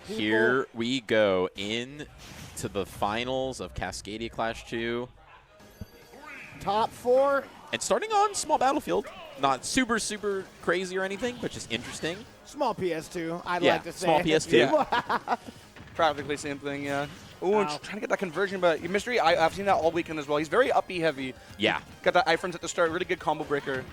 Here we go in to the finals of Cascadia Clash 2. Top 4. And starting on small battlefield. Not super, super crazy or anything, but just interesting. Small PS2, I'd Yeah, like to say. small PS2. Yeah. Practically same thing, yeah. Ooh, Wow. trying to get that conversion, but Mystery, I've seen that all weekend as well. He's very uppy heavy. Yeah. Got that iframes at the start, really good combo breaker.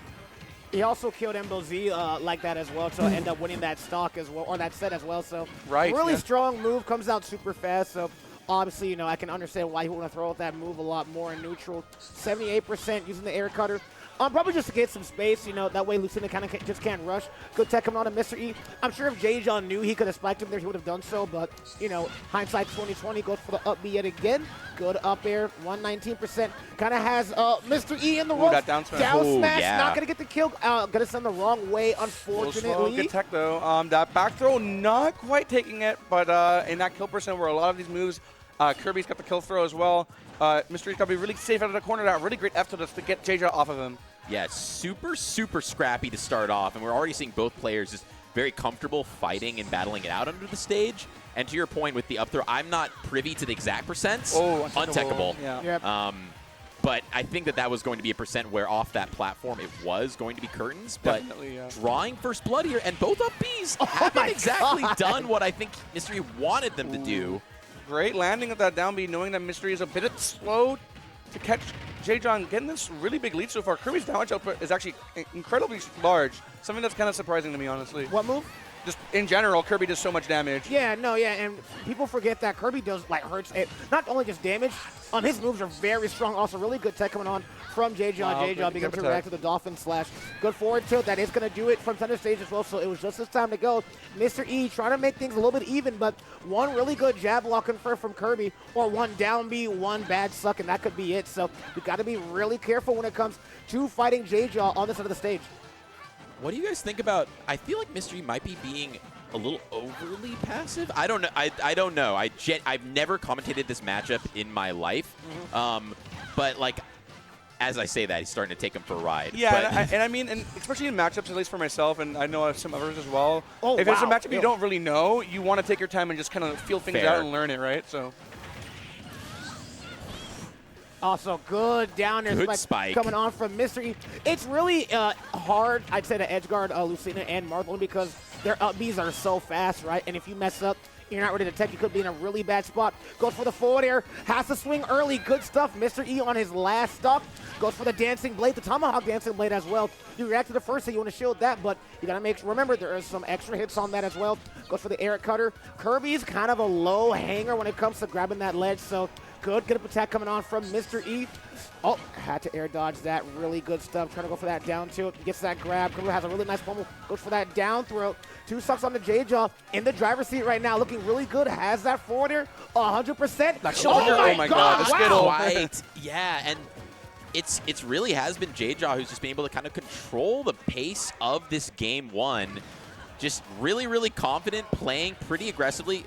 He also killed MBZ like that as well to end up winning that stock as well, or that set as well. So Right, really yeah. strong move, comes out super fast. So obviously, you know, I can understand why he would want to throw out that move a lot more in neutral. 78% using the air cutter. Probably just to get some space, you know, that way Lucina kind of just can't rush. Good tech coming on to Mr. E. I'm sure if JeJaJeJa knew he could have spiked him there, he would have done so, but, you know, hindsight 2020 goes for the up B yet again. Good up air, 119%. Kind of has Mr. E in the ropes. that down smash. Ooh, Smash, yeah. not going to get the kill. Going to send the wrong way, A little slow, unfortunately. good tech though. That back throw, not quite taking it, but in that kill percent where a lot of these moves, Kirby's got the kill throw as well. Mystery's got to be really safe out of the corner. That really great F tilt to get JeJaJeJa off of him. Yeah, super, super scrappy to start off, and we're already seeing both players just very comfortable fighting and battling it out under the stage. And to your point with the up throw, I'm not privy to the exact percents. Oh, untechable. Yeah. Yep. But I think that was going to be a percent where off that platform it was going to be curtains. But Definitely, yeah. drawing first blood here, and both up Bs haven't my exactly God. done what I think Mystery wanted them to do. Great landing of that down B, knowing that Mystery is a bit slow to catch JeJaJeJa and getting this really big lead so far. Kirby's damage output is actually incredibly large. Something that's kind of surprising to me, honestly. What move? Just in general, Kirby does so much damage. Yeah, no, yeah, and people forget that Kirby does, like, hurts it. Not only just damage, his moves are very strong. Also, really good tech coming on from JeJaJeJa. Wow, JeJaJeJa good begins to attack. react to the Dolphin Slash. Good forward tilt. That is going to do it from center stage as well, so it was just his time to go. Mr. E trying to make things a little bit even, but one really good jab block confirmed from Kirby, or one down B, one bad suck, and that could be it. So we got to be really careful when it comes to fighting JeJaJeJa on this side of the stage. What do you guys think about? I feel like Mystery might be being a little overly passive. I don't know. I don't know. I've never commentated this matchup in my life. But like, as I say that, he's starting to take him for a ride. Yeah, But and I mean, and especially in matchups, at least for myself, and I know some others as well. Oh, if it's a wow. matchup you don't really know, you want to take your time and just kind of feel things Fair. out and learn it, right? So. Also, good down air Good spike. coming on from Mr. E. It's really hard, I'd say, to edge guard Lucina and Martha because their up Bs are so fast, right? And if you mess up, you're not ready to tech, you could be in a really bad spot. Goes for the forward air, has to swing early. Good stuff. Mr. E on his last stop. Goes for the dancing blade, the tomahawk dancing blade as well. You react to the first, so you want to shield that, but you got to make sure, remember, there is some extra hits on that as well. Goes for the air cutter. Kirby's kind of a low hanger when it comes to grabbing that ledge, so good up attack coming on from Mr. E. Oh, had to air dodge that. Really good stuff. Trying to go for that down tilt. Gets that grab. Kirby has a really nice pummel. Goes for that down throw. Two sucks on the JeJaJeJa in the driver's seat right now. Looking really good. Has that forward air 100%. Oh my God, the skittle. Right. Yeah, and it's really has been JeJaJeJa who's just been able to kind of control the pace of this game one. Just really, really confident, playing pretty aggressively.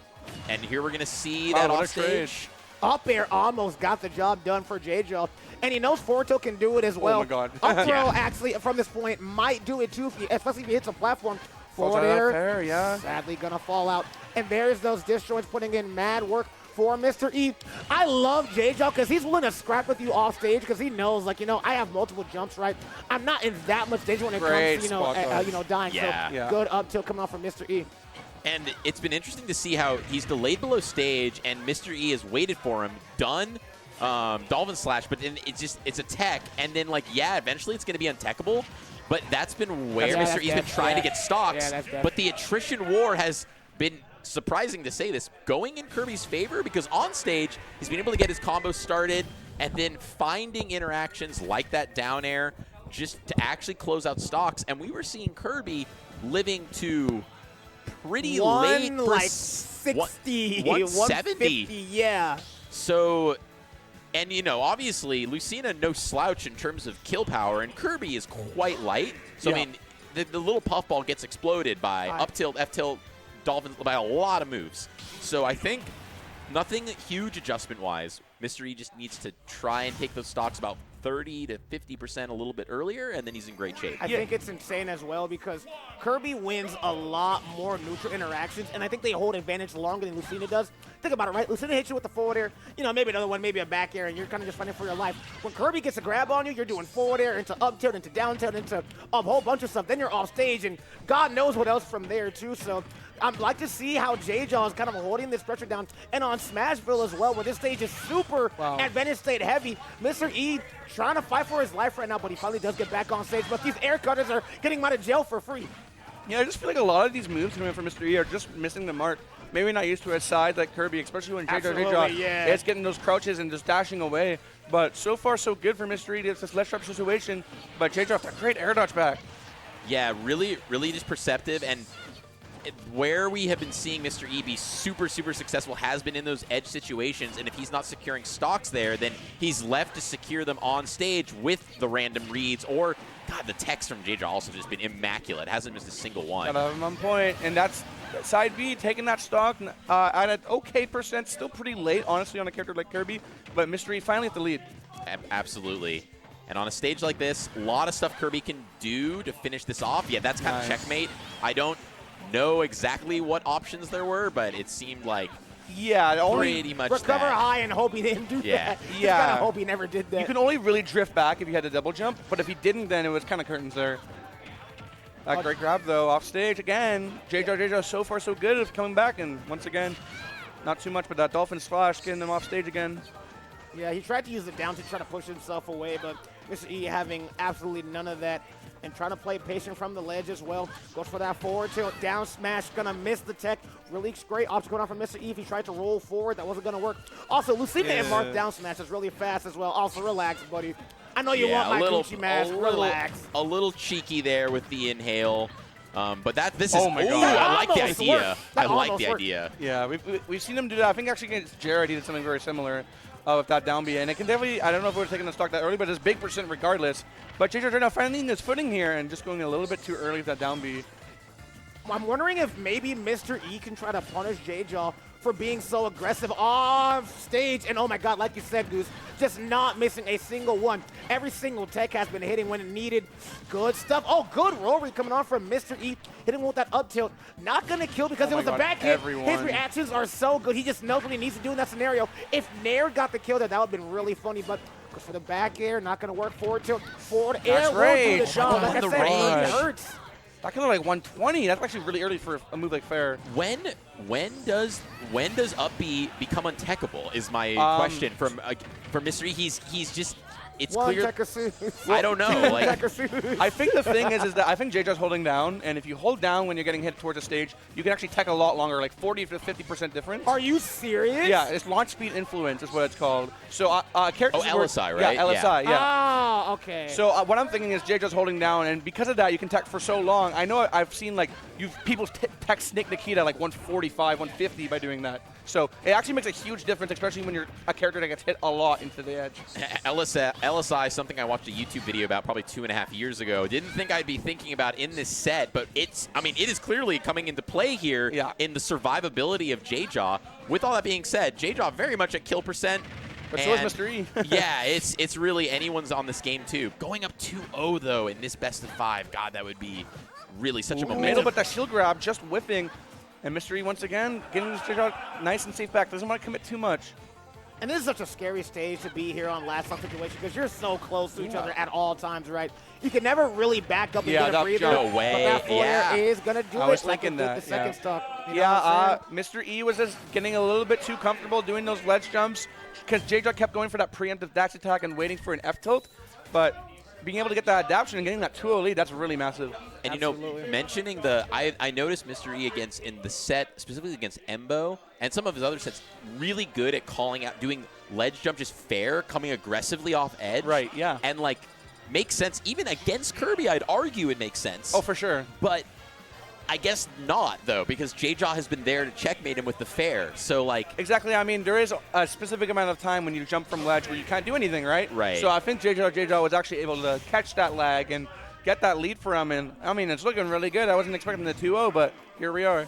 And here we're going to see that what a off stage. Up air almost got the job done for JeJaJeJa. And he knows forward tilt can do it as well. my God. Up throw Yeah. actually from this point might do it too, especially if he hits a platform. Falls Forward out of air, fair, yeah. sadly gonna fall out. And there's those disjoints putting in mad work for Mr. E. I love JeJaJeJa because he's willing to scrap with you off stage because he knows, like, you know, I have multiple jumps, right? I'm not in that much danger when it Great comes to, spot dodge. dying. Yeah. So Yeah. good up tilt coming off from Mr. E. And it's been interesting to see how he's delayed below stage, and Mr. E has waited for him, done Dolphin Slash, but then it's a tech, and then, like, yeah, eventually it's going to be untechable, but that's been where Yeah, Mr. E's been trying to get stocks, Yeah, that's dead. but the attrition war has been, surprising to say this, going in Kirby's favor, because on stage, he's been able to get his combo started, and then finding interactions like that down air just to actually close out stocks, and we were seeing Kirby living to pretty late for Like 60, 170. yeah. So, and you know, obviously, Lucina no slouch in terms of kill power, and Kirby is quite light. So, Yeah. I mean, the little puffball gets exploded by Right. up tilt, F tilt, Dolphins, by a lot of moves. So I think nothing huge adjustment-wise. Mr. E just needs to try and take those stocks about 30 to 50% a little bit earlier, and then he's in great shape. I think it's insane as well because Kirby wins a lot more neutral interactions, and I think they hold advantage longer than Lucina does. Think about it, right? Lucina hits you with the forward air, maybe another one, maybe a back air, and you're kind of just fighting for your life. When Kirby gets a grab on you, you're doing forward air into up tilt, into down tilt, into a whole bunch of stuff. Then you're off stage, and God knows what else from there, too. So I'd like to see how JeJaJa is kind of holding this pressure down. And on Smashville as well, where this stage is super advantage state heavy. Mr. E trying to fight for his life right now, but he finally does get back on stage. But these air cutters are getting him out of jail for free. Yeah, I just feel like a lot of these moves coming from Mr. E are just missing the mark. Maybe not used to his side like Kirby, especially when JeJaJeJa is getting those crouches and just dashing away. But so far, so good for Mr. E. It's this less sharp situation. But JeJaJa with a great air dodge back. Yeah, really, really just perceptive. And where we have been seeing Mr. E be super, super successful has been in those edge situations. And if he's not securing stocks there, then he's left to secure them on stage with the random reads. Or, God, the text from JeJaJa also just been immaculate. Hasn't missed a single one. Got him on point. And that's side B, taking that stock at an okay percent. Still pretty late, honestly, on a character like Kirby. But Mr. E finally at the lead. Absolutely. And on a stage like this, a lot of stuff Kirby can do to finish this off. Yeah, that's kind of checkmate. I don't know exactly what options there were, but it seemed like pretty much recover that. high and hope he didn't do that. Yeah. Kind of hope he never did that. You can only really drift back if you had a double jump, but if he didn't, then it was kind of curtains there. That great grab, though, off stage again. JeJaJeJa so far so good at coming back, and once again, not too much, but that Dolphin Splash getting him off stage again. Yeah, he tried to use the down to try to push himself away, but Mr. E having absolutely none of that and trying to play patient from the ledge as well. Goes for that forward tilt, down smash, gonna miss the tech. Really great option going on from Mr. E if he tried to roll forward. That wasn't gonna work. Also, Lucina and Mark down smash is really fast as well. Also, relax, buddy. I know you want my Gucci mask. Relax. A little cheeky there with the inhale. But this is, oh my God. I like the idea. I like the idea. Yeah, we've seen him do that. I think actually against Jared, he did something very similar with that down B. And it can definitely, I don't know if we were taking the stock that early, but it's big percent regardless. But JeJaJeJa now finding his footing here and just going a little bit too early with that down B. I'm wondering if maybe Mr. E can try to punish JeJaJa for being so aggressive off stage. And oh my God, like you said, Goose, just not missing a single one. Every single tech has been hitting when it needed. Good stuff. Oh, good roll read coming on from Mr. E. Hitting with that up tilt. Not going to kill because it was a back hit. His reactions are so good. He just knows what he needs to do in that scenario. If Nair got the kill there, that would have been really funny. But for the back air, not going to work. Forward tilt. Forward air will do the job. Like I said, it hurts. That could look like 120. That's actually really early for a move like Fair. When does up B become untechable? Is my question from Mr. E. He's just. It's clear. I don't know. Like, I think the thing is that I think JeJa's holding down, and if you hold down when you're getting hit towards a stage, you can actually tech a lot longer, like 40 to 50% difference. Are you serious? Yeah, it's launch speed influence is what it's called. So characters. LSI, right? Yeah, LSI. Yeah. Oh, okay. So what I'm thinking is JeJa's holding down, and because of that, you can tech for so long. I know I've seen like people tech Snick Nikita like 145, 150 by doing that. So it actually makes a huge difference, especially when you're a character that gets hit a lot into the edge. LSI, something I watched a YouTube video about probably 2.5 years ago. Didn't think I'd be thinking about in this set, but it is clearly coming into play here in the survivability of JeJaJa. With all that being said, JeJaJa very much at kill percent. But so is Mr. E. Yeah, it's really anyone's on this game too. Going up 2-0 though in this best of 5, God, that would be really such a momentum. But that shield grab just whipping. And Mr. E once again getting this JeJaJa nice and safe back. Doesn't want to commit too much. And this is such a scary stage to be here on last stop situation because you're so close to each other at all times, right? You can never really back up and get a breather. No way. But that forward air is going to do I was it like thinking that, the second stock. Mr. E was just getting a little bit too comfortable doing those ledge jumps because JeJaJa kept going for that preemptive dash attack and waiting for an F tilt. But being able to get that adaptation and getting that 2-0 lead, that's really massive. And mentioning I noticed Mr. E in the set, specifically against Embo, and some of his other sets, really good at calling out, doing ledge jump just fair, coming aggressively off edge. Right, yeah. And like, makes sense. Even against Kirby, I'd argue it makes sense. Oh, for sure. But I guess not, though, because JeJaJa has been there to checkmate him with the fair. So, like... Exactly. I mean, there is a specific amount of time when you jump from ledge where you can't do anything, right? Right. So I think JeJaJa was actually able to catch that lag and get that lead for him. And, I mean, it's looking really good. I wasn't expecting the 2-0, but here we are.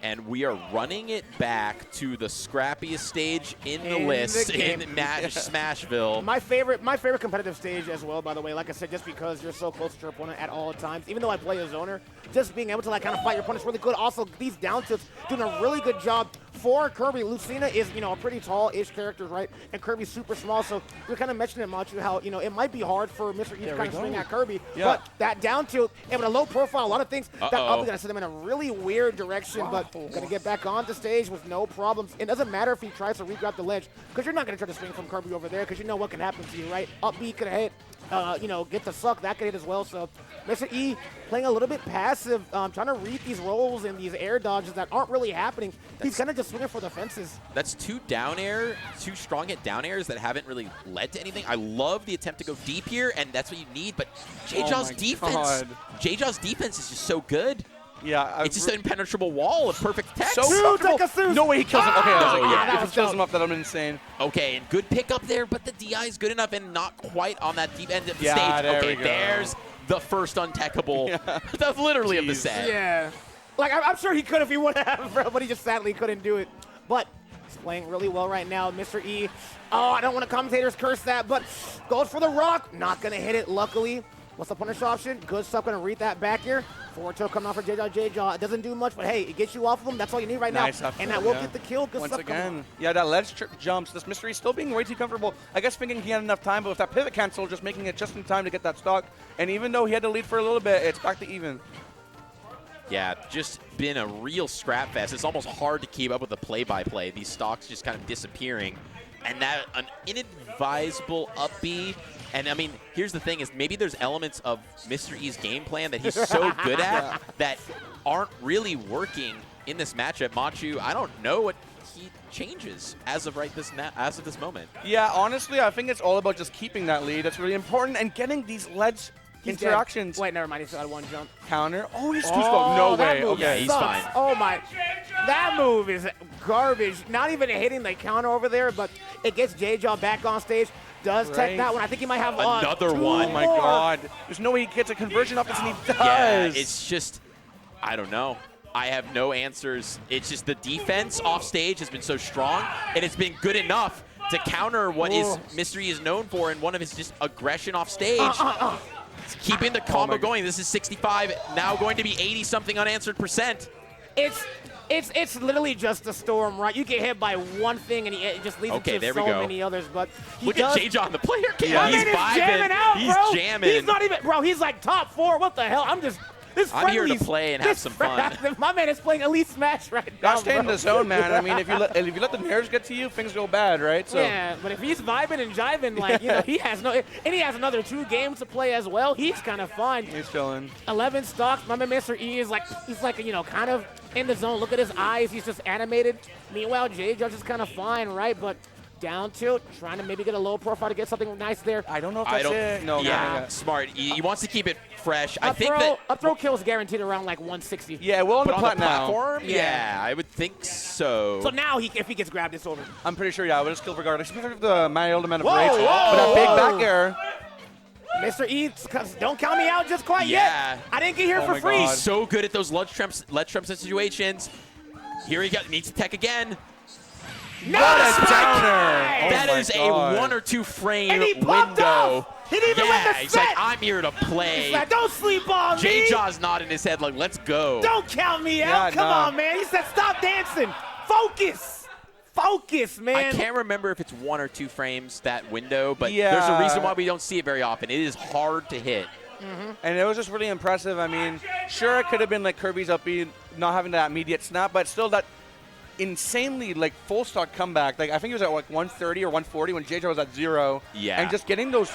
And we are running it back to the scrappiest stage in the In list the game. in Smashville. My favorite competitive stage as well, by the way. Like I said, just because you're so close to your opponent at all times. Even though I play a zoner, just being able to like kind of fight your opponent's really good. Also, these down tilts doing a really good job for Kirby. Lucina is, you know, a pretty tall-ish character, right? And Kirby's super small. So you're kind of mentioning, Machu, how, you know, it might be hard for Mr. E to kind of swing at Kirby. Yeah. But that down tilt and with a low profile, a lot of things, that up is going to send him in a really weird direction. But going to get back on the stage with no problems. It doesn't matter if he tries to re-grab the ledge, because you're not going to try to swing from Kirby over there, because you know what can happen to you, right? Up B could hit, you know, get the suck, that could hit as well. So Mr. E playing a little bit passive, trying to read these rolls and these air dodges that aren't really happening. He's kind of just swinging for the fences. That's two strong hit down airs that haven't really led to anything. I love the attempt to go deep here, and that's what you need, but JeJaJa's defense is just so good. Yeah, it's just an impenetrable wall of perfect text. So comfortable. No way he kills him. Okay, that if he kills him up, that'll be insane. Okay, and good pickup there, but the DI is good enough and not quite on that deep end of the Yeah, stage. there Okay, we go. there's the first untechable. That's literally of the set. Yeah. Like, I'm sure he could if he would have, bro, but he just sadly couldn't do it. But he's playing really well right now, Mr. E. Oh, I don't want to commentators curse that, but goes for the rock. Not going to hit it, luckily. What's the punish option? Good stuff, going to read that back here. Forward tilt coming off for JeJaJeJa. It doesn't do much, but hey, it gets you off of him. That's all you need right now. And that will get the kill. Good Once stuff again, yeah, that ledge trip jumps. This Mystery still being way too comfortable. I guess thinking he had enough time, but with that pivot cancel, just making it just in time to get that stock. And even though he had to lead for a little bit, it's back to even. Yeah, just been a real scrap fest. It's almost hard to keep up with the play-by-play. These stocks just kind of disappearing. And that, an inadvisable up B. And, I mean, here's the thing is maybe there's elements of Mr. E's game plan that he's so good at that aren't really working in this matchup. Machu, I don't know what he changes as of this moment. Yeah, honestly, I think it's all about just keeping that lead. That's really important. And getting these ledge interactions. Wait, never mind. He's got one jump. Counter. Oh, he's too slow. No that way. move Okay. he's sucks. fine. Oh, my. That move is garbage. Not even hitting the counter over there, but it gets JeJaJa back on stage. Does tech that one. I think he might have another one. Oh, my God. There's no way he gets a conversion off this, and he does. Yeah, it's just, I don't know. I have no answers. It's just the defense off stage has been so strong, and it's been good enough to counter what Mr. E is known for in one of his just aggression off stage. It's keeping the combo going. This is 65, now going to be 80-something unanswered %. It's literally just a storm, right? You get hit by one thing, and it just leads to so many others. But look at JeJaJa on the player cam. Yeah. He's vibing. Jamming out, he's bro. jamming. He's not even, bro. He's like top 4. What the hell? I'm here to play and have some fun. My man is playing Elite Smash right now. Gotta stay in the zone, man. I mean, if you let the nerves get to you, things go bad, right? So yeah, but if he's vibing and jiving, like he has and he has another 2 games to play as well. He's kind of fine. He's chilling. 11 stocks. My man, Mr. E is like kind of in the zone. Look at his eyes. He's just animated. Meanwhile, JeJaJa's just kind of fine, right? But down tilt, trying to maybe get a low profile to get something nice there. I don't know if that's it. No, yeah, smart. He wants to keep it fresh. I think up throw kills guaranteed around like 160. Yeah, well on the platform. Yeah, I would think so. So now if he gets grabbed, it's over. I'm pretty sure. Yeah, I would just kill regardless. Especially if the old amount of rates. But a big back air. Mr. E, don't count me out just quite yet. I didn't get here for free. He's so good at those ledge trumps situations. Here he needs to tech again. No, what a downer! That is a 1 or 2 frame and he window. Off. He didn't even win the he's set. like, I'm here to play. He's like, don't sleep on me. JeJaJa's nodding his head like, let's go. Don't count me out. Come on, man. He said, stop dancing. Focus. Focus, man. I can't remember if it's 1 or 2 frames, that window, but there's a reason why we don't see it very often. It is hard to hit. And it was just really impressive. I mean, sure, it could have been like Kirby's up B not having that immediate snap, but still that insanely like full stock comeback. Like I think it was at like 130 or 140 when JeJaJa was at 0. Yeah. And just getting those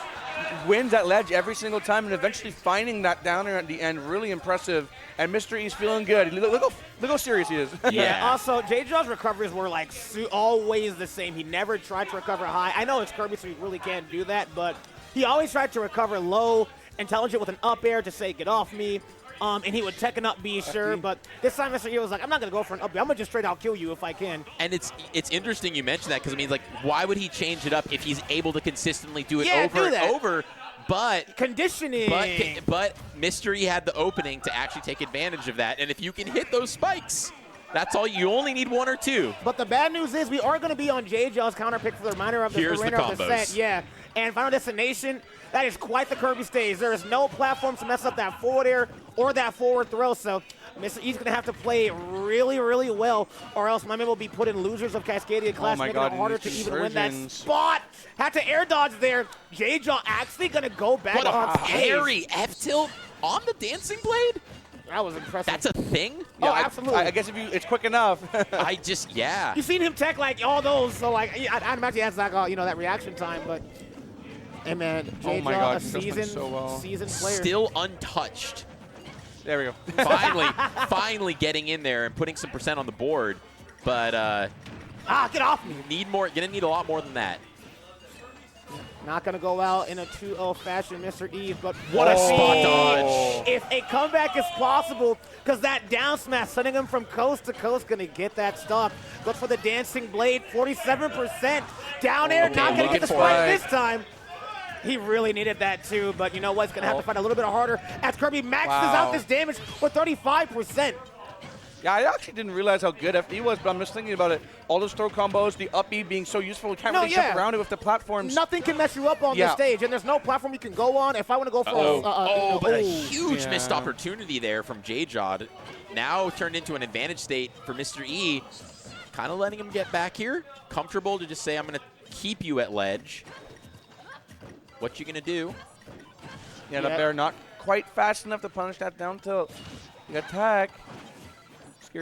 wins at ledge every single time and eventually finding that downer at the end, really impressive. And Mr. E's feeling good. Look how serious he is. Yeah. Also, JeJaJa's recoveries were like always the same. He never tried to recover high. I know it's Kirby, so he really can't do that, but he always tried to recover low, intelligent with an up air to say, get off me. And he would tech an up B, sure, but this time Mr. E was like, I'm not going to go for an up B. I'm going to just straight out kill you if I can. And it's interesting you mentioned that because, I mean, like, why would he change it up if he's able to consistently do it over and over? But conditioning. But Mr. E had the opening to actually take advantage of that. And if you can hit those spikes, That's all. You only need 1 or 2. But the bad news is we are going to be on JeJaJa's counter pick for the remainder of the Here's the of the combos. set. Yeah. And Final Destination, that is quite the Kirby stage. There is no platform to mess up that forward air or that forward throw. So Mr. E's going to have to play really, really well, or else my man will be put in losers of Cascadia Clash, my making God, it harder to even win that spot. Had to air dodge there. JeJaJa actually going to go back What on a stage. parry F-tilt on the dancing blade? That was impressive. That's a thing? Oh, absolutely. I guess if it's quick enough. Yeah. You've seen him tech like all those, so like I'd imagine he has like that reaction time, but hey man, Oh my JeJaJa, God, a he just went so well. seasoned player. Still untouched. There we go. Finally getting in there and putting some percent on the board. But get off me. gonna need a lot more than that. Not gonna go out in a 2-0 fashion, Mr. Eve, but What a spot Oh. dodge. if a comeback is possible, because that down smash sending him from coast to coast, gonna get that stock. Goes for the dancing blade, 47%. Down air, Okay, not gonna get the looking for spike it. this time. He really needed that too, but you know what? He's gonna have to fight a little bit harder as Kirby maxes out this damage for 35%. Yeah, I actually didn't realize how good FD was, but I'm just thinking about it. All those throw combos, the up B being so useful, we can't really jump around it with the platforms. Nothing can mess you up on this stage, and there's no platform you can go on. If I want to go for But a huge missed opportunity there from JeJaJa. Now turned into an advantage state for Mr. E. Kind of letting him get back here. Comfortable to just say, I'm going to keep you at ledge. What you going to do? Yeah, the bear not quite fast enough to punish that down tilt. The attack. We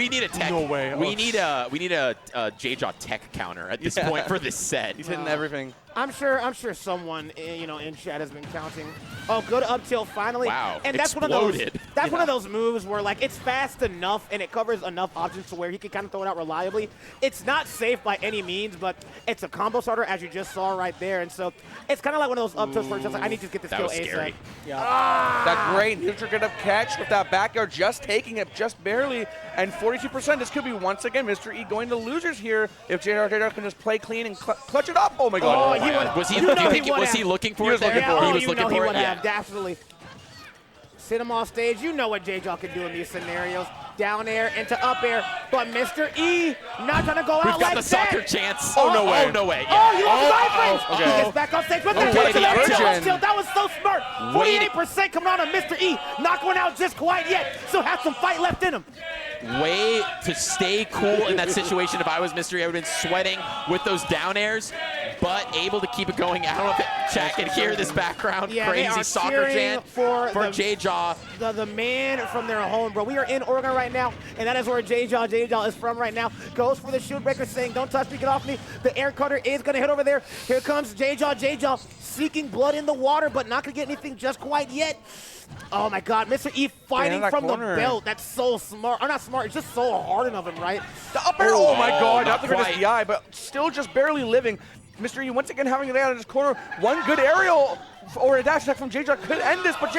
need a tech. No way. We need a JeJaJa tech counter at this point for this set. He's hitting everything. I'm sure someone in chat has been counting. Oh, good up tilt finally. Wow, and that's exploded. one of those moves where like it's fast enough and it covers enough options to where he can kind of throw it out reliably. It's not safe by any means, but it's a combo starter as you just saw right there. And so it's kind of like one of those up tilts where it's just like I need to get this That kill was ASAP. scary. Yeah. That great neutral get up catch with that back air, just taking it just barely, and 42%. This could be once again Mr. E going to losers here if JeJaJeJa can just play clean and clutch it up. Oh my God. Oh, he would- Was he? You know Do you think he would was he have. looking for He it was there? looking for it. He was you looking know he for would it. have, Yeah. definitely. Sit him off stage. You know what JeJaJa can do in these scenarios. Down air into up air, but Mr. E not gonna go out We've got like the that. soccer chance. Oh, no way. Oh, no way. Oh, he lost his iframes. okay. He gets back on stage with that. Okay, That's the an urgent. tilt. That was so smart. 48% coming out of Mr. E. Not going out just quite yet. Still has some fight left in him. Way to stay cool in that situation. If I was Mr. E, I would have been sweating with those down airs, but able to keep it going. I don't know if chat can hear this background Yeah, they crazy are soccer cheering chant for JeJaJa. the man from their home, bro. We are in Oregon right now, and that is where JeJaJeJa is from right now. Goes for the shield breaker, saying, "Don't touch me, get off me." The air cutter is gonna hit over there. Here comes JeJaJeJa, seeking blood in the water, but not gonna get anything just quite yet. Oh my God, Mr. E fighting that from corner. the belt. That's so smart, or not smart. It's just so hard of him, right? The up air, oh my God, not not the greatest quite. DI, but still just barely living. Mr. E once again having it out in his corner. One good aerial or a dash attack from JeJaJa could end this, but it's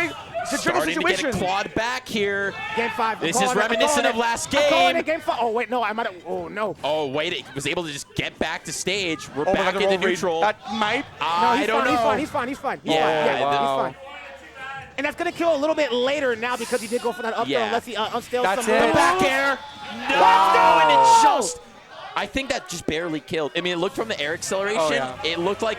a tricky Starting to get situation. a clawed back here. Game 5. This is reminiscent of last I'm calling game. it game 5. Oh wait, no, I might have. Oh no. Oh, wait, he was able to just get back to stage. We're Oh my back God, the into roll read. neutral. That might. No, I he's don't fine, know. He's fine. He's fine. Yeah, wow. He's fine. And that's going to kill a little bit later now because he did go for that up throw Yeah. unless he unstales That's some it. The moves. back air. No, Wow. and it just. I think that just barely killed. I mean, it looked from the air acceleration. Oh, yeah. It looked like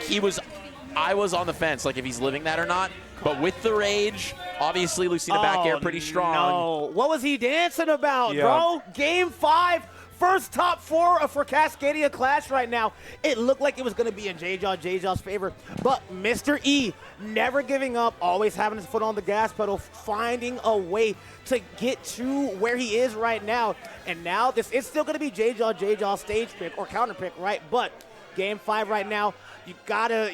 I was on the fence, like if he's living that or not. But with the rage, obviously Lucina back air pretty strong. No. What was he dancing about, Yeah. bro? Game 5. First top 4 for Cascadia Clash right now. It looked like it was going to be in JeJaJeJa's favor, but Mr. E never giving up, always having his foot on the gas pedal, finding a way to get to where he is right now. And now this is still going to be JeJaJeJa's stage pick or counter pick, right? But game 5 right now, you gotta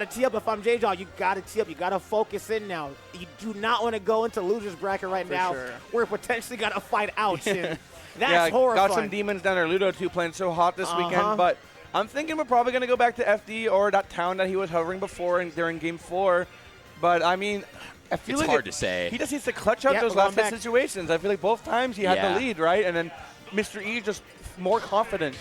tee up. If I'm JeJaJa, you gotta tee up. You gotta focus in now. You do not want to go into losers bracket right now, sure. where potentially got to fight out. And that's Yeah, horrifying. got some demons down there. Ludo 2 playing so hot this Uh-huh. weekend, but I'm thinking we're probably going to go back to FD or that town that he was hovering before during Game 4. But, I mean, I feel It's like hard to say. He just needs to clutch up Yeah, those we're going last hit back. situations. I feel like both times he had Yeah. the lead, right? And then Mr. E just more confident.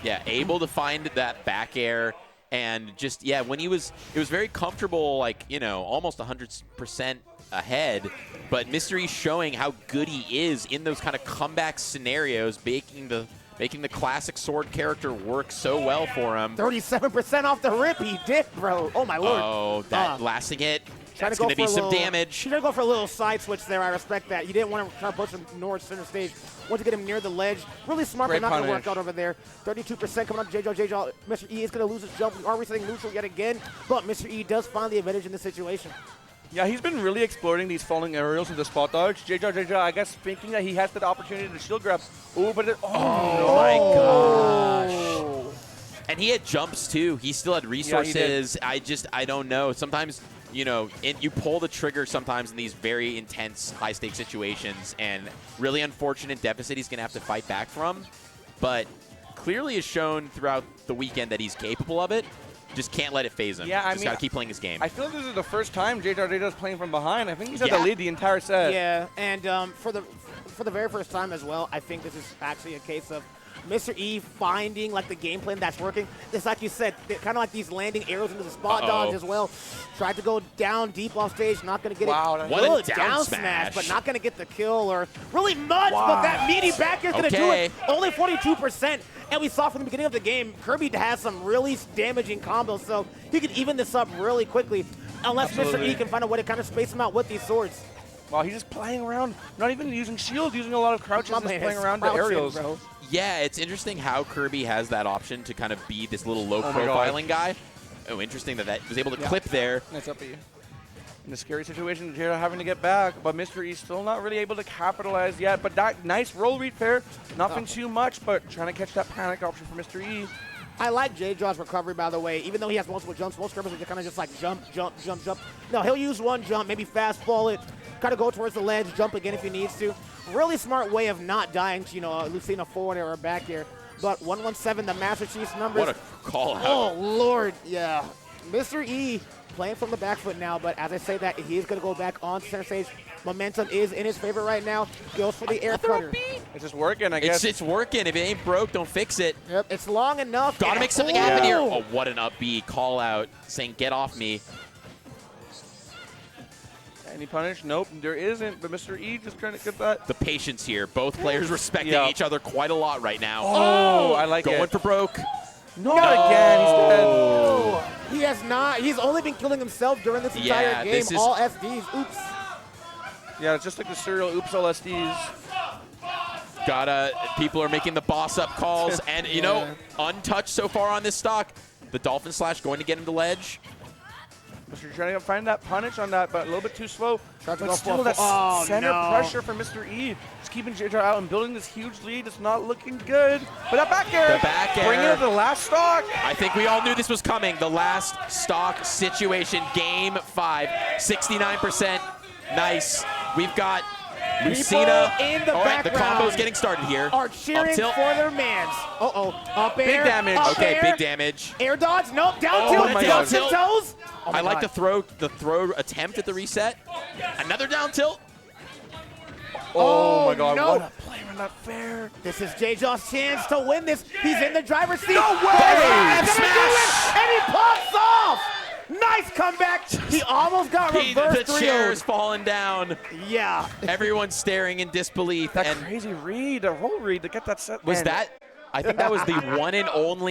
Yeah, able to find that back air and just, when it was very comfortable, like, almost 100% ahead. But Mr. E showing how good he is in those kind of comeback scenarios, making the classic sword character work so well for him. 37% off the rip, he did, bro. Oh, my lord. Oh, that lasting hit. Trying That's to go going to be for a some little, damage. She did go for a little side switch there. I respect that. You didn't want to try to push him north center stage. Want to get him near the ledge. Really smart, Great but not going to punish. work out over there. 32% coming up. JeJaJeJa. Mr. E is going to lose his jump. We are resetting neutral yet again, but Mr. E does find the advantage in this situation. Yeah, he's been really exploring these falling aerials with the spot dodge. JeJaJeJa, I guess, thinking that he has the opportunity to shield grab. Oh, but My gosh. And he had jumps too. He still had resources. I don't know. Sometimes, you know, you pull the trigger sometimes in these very intense, high-stakes situations, and really unfortunate deficit he's going to have to fight back from. But clearly has shown throughout the weekend that he's capable of it. Just can't let it phase him. Yeah, I just mean, got to keep playing his game. I feel like this is the first time JeJaJeJa is playing from behind. I think he's had Yeah. the lead the entire set. Yeah, and for the very first time as well, I think this is actually a case of Mr. E finding like the game plan that's working. It's like you said, kind of like these landing arrows into the spot dodge as well. Tried to go down deep off stage, not going to get Wow, it. what a Good down smash. but not going to get the kill or really much. But that meaty back is going to do it. Only 42%. And we saw from the beginning of the game, Kirby has some really damaging combos, so he can even this up really quickly. Unless Mr. E can find a way to kind of space him out with these swords. Wow, he's just playing around, not even using shield, using a lot of crouches, My just man playing is around the crouching, aerials. bro. Yeah, it's interesting how Kirby has that option to kind of be this little my God. low-profiling guy. Oh, interesting that was able to clip there. Nice up E. In a scary situation, JeJa having to get back, but Mr. E still not really able to capitalize yet. But that nice roll read fair, nothing too much, but trying to catch that panic option for Mr. E. I like JeJa's recovery, by the way. Even though he has multiple jumps, most Kirby's are kind of just like jump, jump, jump, jump. No, he'll use one jump, maybe fastball it, kind of go towards the ledge, jump again if he needs to. Really smart way of not dying to, you know, Lucina forward air or back air. But 117, the Master Chief's numbers. What a call out. Oh, Lord, yeah. Mr. E playing from the back foot now, but as I say that, he is going to go back on center stage. Momentum is in his favor right now. Goes for the air cutter. It's just working, I guess. It's working. If it ain't broke, don't fix it. Yep, it's long enough. Gotta and- make something happen here. Ooh. Oh, what an up B call out saying, get off me. Any punish? Nope, there isn't. But Mr. E just trying to get that. The patience here. Both players respecting Yeah. each other quite a lot right now. Oh, I like Going it. for broke. Not again. He's dead. Oh, he has not. He's only been killing himself during this entire Yeah, game. this is- All SDs. Oops. Yeah, it's just like the serial oops all SDs. People are making the boss up calls. And, you know, untouched so far on this stock. The Dolphin Slash going to get him to ledge. Mr. trying to find that punish on that, but a little bit too slow. Tried to But go still, for- that oh, center no. pressure for Mr. E. Just keeping JeJa out and building this huge lead. It's not looking good. But that back air. The back air. Bringing it to the last stock. I think we all knew this was coming. The last stock situation, game 5, 69%. Nice. We've got Lucina. in the All right, the background combo's getting started here. Are cheering Up tilt. for their mans. Uh-oh. Up air. damage. Up Okay, air. big damage. Air dodge. Nope. Down Oh tilt. my Down God. tiptoes. Oh my I like God. the throw attempt at the reset. Another down tilt. Oh, my God. no. What a player in that fair. This is JeJa's chance to win this. He's in the driver's seat. No way! He's gonna do it, Smash! and he pops off. Nice comeback. He almost got reverse The chair's 3-0'd. falling down. Yeah. Everyone's staring in disbelief. That And crazy read, a roll read to get that set. was man. that? I think that was the one and only